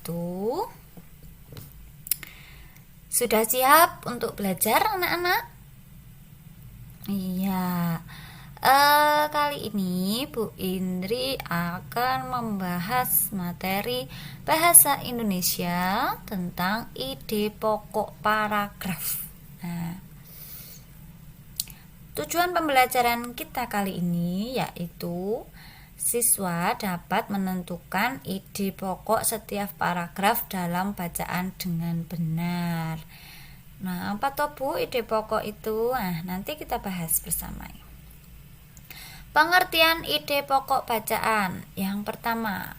wabarakatuh. Sudah siap untuk belajar anak-anak? Iya. Kali ini Bu Indri akan membahas materi bahasa Indonesia tentang ide pokok paragraf. Nah, tujuan pembelajaran kita kali ini yaitu siswa dapat menentukan ide pokok setiap paragraf dalam bacaan dengan benar. Nah, apa toh Bu ide pokok itu? Nah, nanti kita bahas bersama. Pengertian ide pokok bacaan. Yang pertama,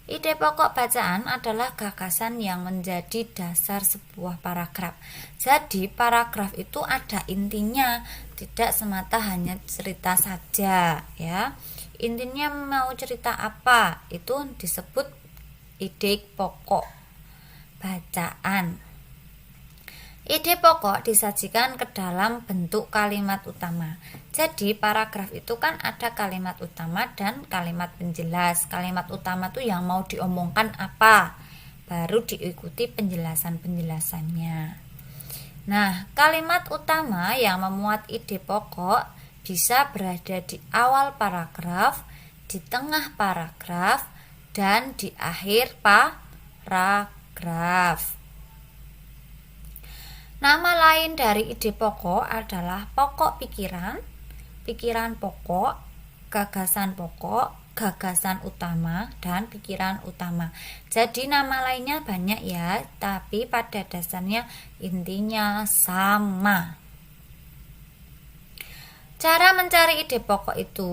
ide pokok bacaan adalah gagasan yang menjadi dasar sebuah paragraf. Jadi, paragraf itu ada intinya, tidak semata hanya cerita saja, ya. Intinya mau cerita apa, itu disebut ide pokok bacaan. Ide pokok disajikan ke dalam bentuk kalimat utama. Jadi paragraf itu kan ada kalimat utama dan kalimat penjelas. Kalimat utama tuh yang mau diomongkan apa, baru diikuti penjelasan-penjelasannya. Nah, kalimat utama yang memuat ide pokok bisa berada di awal paragraf, di tengah paragraf, dan di akhir paragraf. Nama lain dari ide pokok adalah pokok pikiran, pikiran pokok, gagasan pokok, gagasan utama, dan pikiran utama. Jadi nama lainnya banyak ya, tapi pada dasarnya intinya sama. Cara mencari ide pokok itu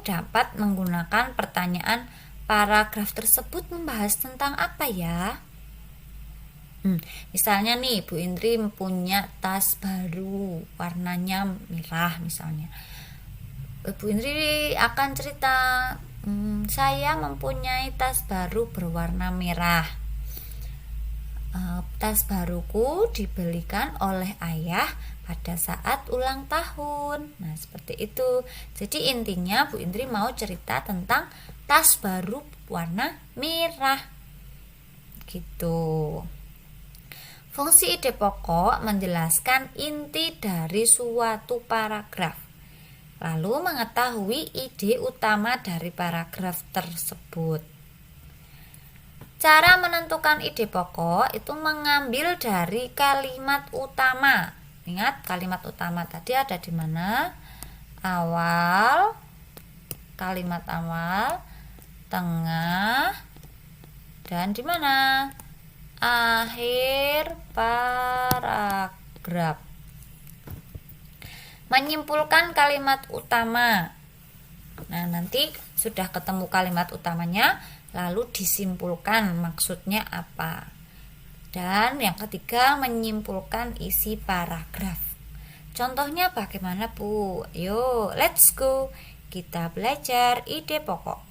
dapat menggunakan pertanyaan paragraf tersebut membahas tentang apa ya? Misalnya nih Bu Indri punya tas baru warnanya merah misalnya. Bu Indri akan cerita, saya mempunyai tas baru berwarna merah. Tas baruku dibelikan oleh ayah pada saat ulang tahun. Nah, seperti itu. Jadi intinya Bu Indri mau cerita tentang tas baru warna merah. Gitu. Fungsi ide pokok menjelaskan inti dari suatu paragraf, lalu mengetahui ide utama dari paragraf tersebut. Cara menentukan ide pokok itu mengambil dari kalimat utama. Ingat kalimat utama tadi ada di mana? Awal, kalimat awal, tengah, dan di mana? Akhir paragraf. Menyimpulkan kalimat utama. Nah, nanti sudah ketemu kalimat utamanya, lalu disimpulkan maksudnya apa. Dan yang ketiga, menyimpulkan isi paragraf. Contohnya bagaimana Bu? Yuk, let's go. Kita belajar ide pokok.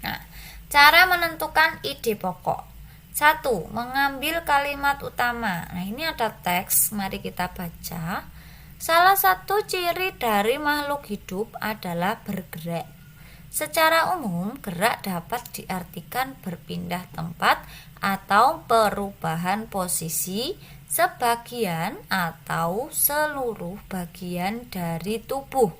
Nah, cara menentukan ide pokok. 1. Mengambil kalimat utama. Nah, ini ada teks, mari kita baca. Salah satu ciri dari makhluk hidup adalah bergerak. Secara umum, gerak dapat diartikan berpindah tempat atau perubahan posisi sebagian atau seluruh bagian dari tubuh.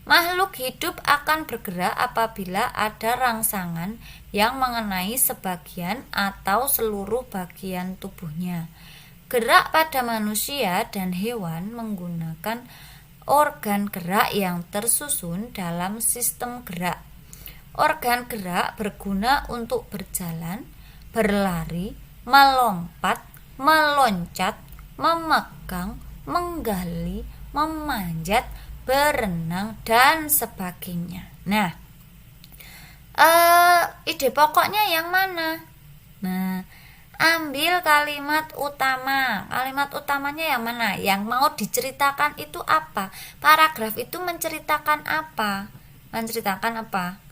Makhluk hidup akan bergerak apabila ada rangsangan yang mengenai sebagian atau seluruh bagian tubuhnya. Gerak pada manusia dan hewan menggunakan organ gerak yang tersusun dalam sistem gerak. Organ gerak berguna untuk berjalan, berlari, melompat, meloncat, memegang, menggali, memanjat, berenang, dan sebagainya. Nah, ide pokoknya yang mana? Nah, ambil kalimat utama. Kalimat utamanya yang mana? Yang mau diceritakan itu apa? Paragraf itu menceritakan apa? Menceritakan apa?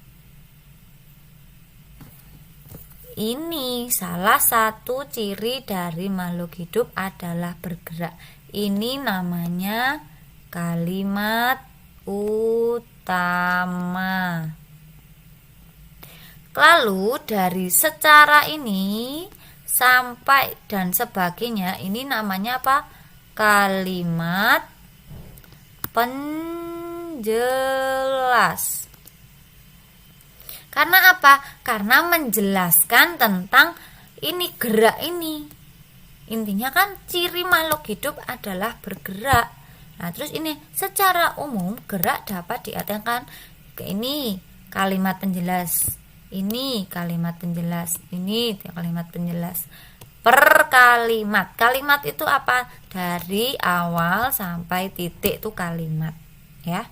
Ini salah satu ciri dari makhluk hidup adalah bergerak. Ini namanya kalimat utama. Lalu dari secara ini sampai dan sebagainya, ini namanya apa? Kalimat penjelas. Karena apa? Karena menjelaskan tentang ini gerak ini. Intinya kan ciri makhluk hidup adalah bergerak. Nah, terus ini secara umum gerak dapat diartikan ke ini kalimat penjelas. Ini kalimat penjelas, ini kalimat penjelas. Per kalimat. Kalimat itu apa? Dari awal sampai titik itu kalimat, ya.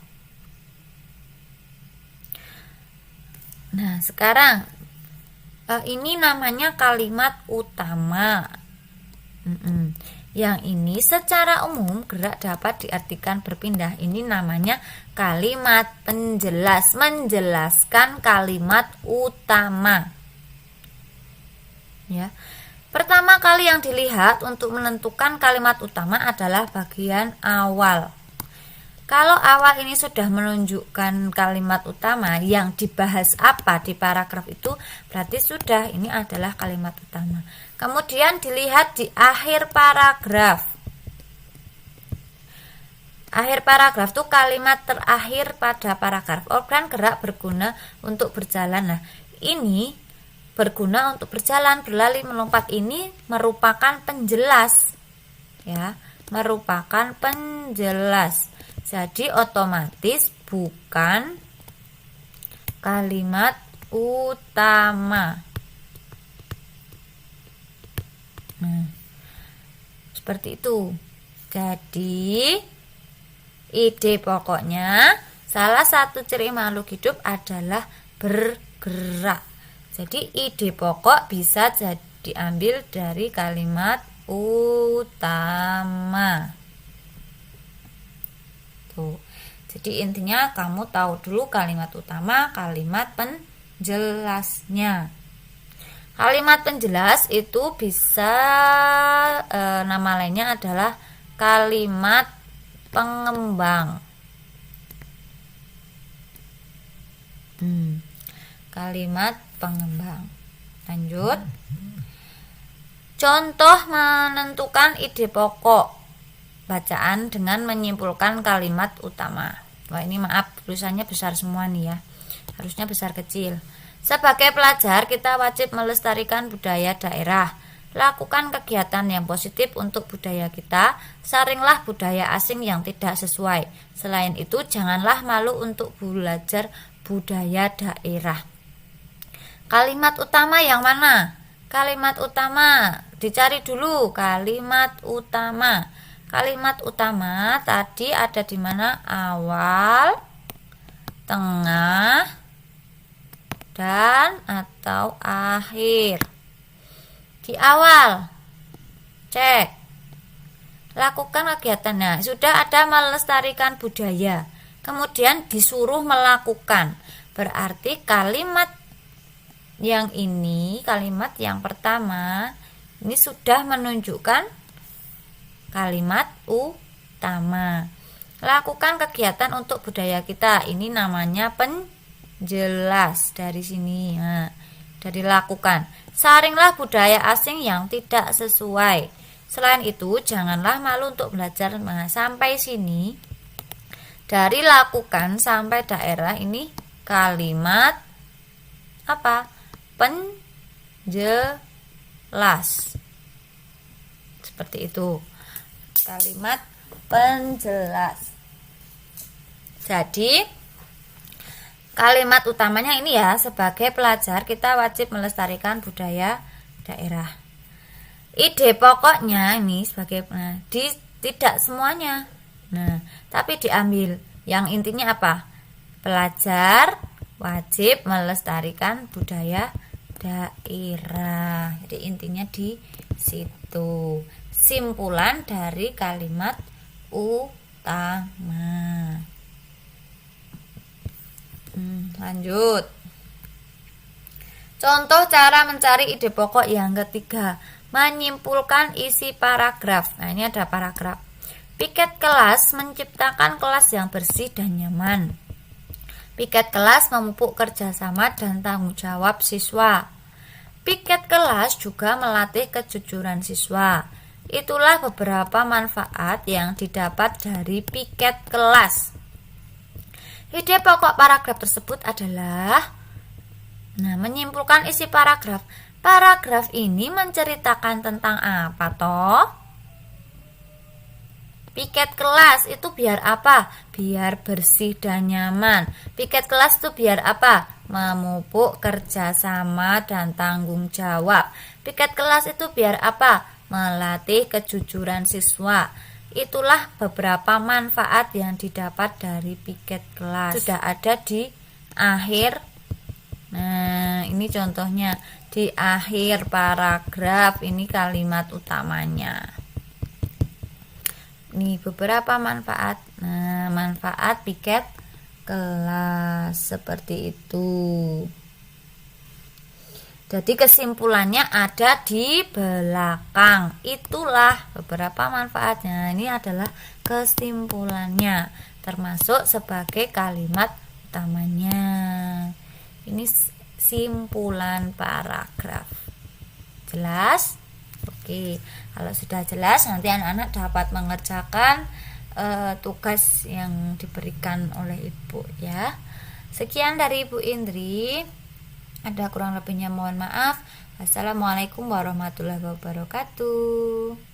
Nah, sekarang ini namanya kalimat utama. Yang ini secara umum gerak dapat diartikan berpindah. Ini namanya kalimat penjelas, menjelaskan kalimat utama. Ya. Pertama kali yang dilihat untuk menentukan kalimat utama adalah bagian awal. Kalau awal ini sudah menunjukkan kalimat utama yang dibahas apa di paragraf itu, berarti sudah ini adalah kalimat utama. Kemudian dilihat di akhir paragraf. Akhir paragraf itu kalimat terakhir pada paragraf. Organ gerak berguna untuk berjalan. Nah, ini berguna untuk berjalan, berlari, melompat, ini merupakan penjelas. Ya, merupakan penjelas. Jadi otomatis bukan kalimat utama. Nah, seperti itu. Jadi ide pokoknya salah satu ciri makhluk hidup adalah bergerak. Jadi ide pokok bisa diambil dari kalimat utama. Jadi intinya kamu tahu dulu kalimat utama, kalimat penjelasnya. Kalimat penjelas itu bisa nama lainnya adalah kalimat pengembang. Kalimat pengembang. Lanjut. Contoh menentukan ide pokok bacaan dengan menyimpulkan kalimat utama. Wah, ini maaf tulisannya besar semua nih ya. Harusnya besar kecil. Sebagai pelajar kita wajib melestarikan budaya daerah. Lakukan kegiatan yang positif untuk budaya kita. Saringlah budaya asing yang tidak sesuai. Selain itu janganlah malu untuk belajar budaya daerah. Kalimat utama yang mana? Kalimat utama dicari dulu. Kalimat utama. Kalimat utama tadi ada di mana? Awal, tengah, dan atau akhir. Di awal, cek. Lakukan kegiatannya. Sudah ada melestarikan budaya. Kemudian disuruh melakukan. Berarti kalimat yang ini, kalimat yang pertama, ini sudah menunjukkan kalimat utama. Lakukan kegiatan untuk budaya kita. Ini namanya penjelas dari sini. Nah, dari lakukan. Saringlah budaya asing yang tidak sesuai. Selain itu, janganlah malu untuk belajar. Nah, sampai sini dari lakukan sampai daerah ini kalimat apa? Penjelas. Seperti itu. Kalimat penjelas. Jadi kalimat utamanya ini ya, sebagai pelajar kita wajib melestarikan budaya daerah. Ide pokoknya ini sebagai tidak semuanya. Nah, tapi diambil yang intinya apa? Pelajar wajib melestarikan budaya daerah. Jadi intinya di situ. Simpulan dari kalimat utama. Lanjut. Contoh cara mencari ide pokok yang ketiga, menyimpulkan isi paragraf. Nah, ini ada paragraf. Piket kelas menciptakan kelas yang bersih dan nyaman. Piket kelas memupuk kerjasama dan tanggung jawab siswa. Piket kelas juga melatih kejujuran siswa. Itulah beberapa manfaat yang didapat dari piket kelas. Ide pokok paragraf tersebut adalah menyimpulkan isi paragraf. Paragraf ini menceritakan tentang apa toh? Piket kelas itu biar apa? Biar bersih dan nyaman. Piket kelas itu biar apa? Memupuk kerjasama dan tanggung jawab. Piket kelas itu biar apa? Melatih kejujuran siswa. Itulah beberapa manfaat yang didapat dari piket kelas. Sudah ada di akhir. Nah, ini contohnya di akhir paragraf, ini kalimat utamanya. Nih beberapa manfaat. Nah, manfaat piket kelas seperti itu. Jadi kesimpulannya ada di belakang. Itulah beberapa manfaatnya. Ini adalah kesimpulannya, termasuk sebagai kalimat utamanya. Ini simpulan paragraf. Jelas? Oke, kalau sudah jelas nanti anak-anak dapat mengerjakan tugas yang diberikan oleh Ibu ya. Sekian dari Ibu Indri. Ada kurang lebihnya mohon maaf. Assalamualaikum warahmatullahi wabarakatuh.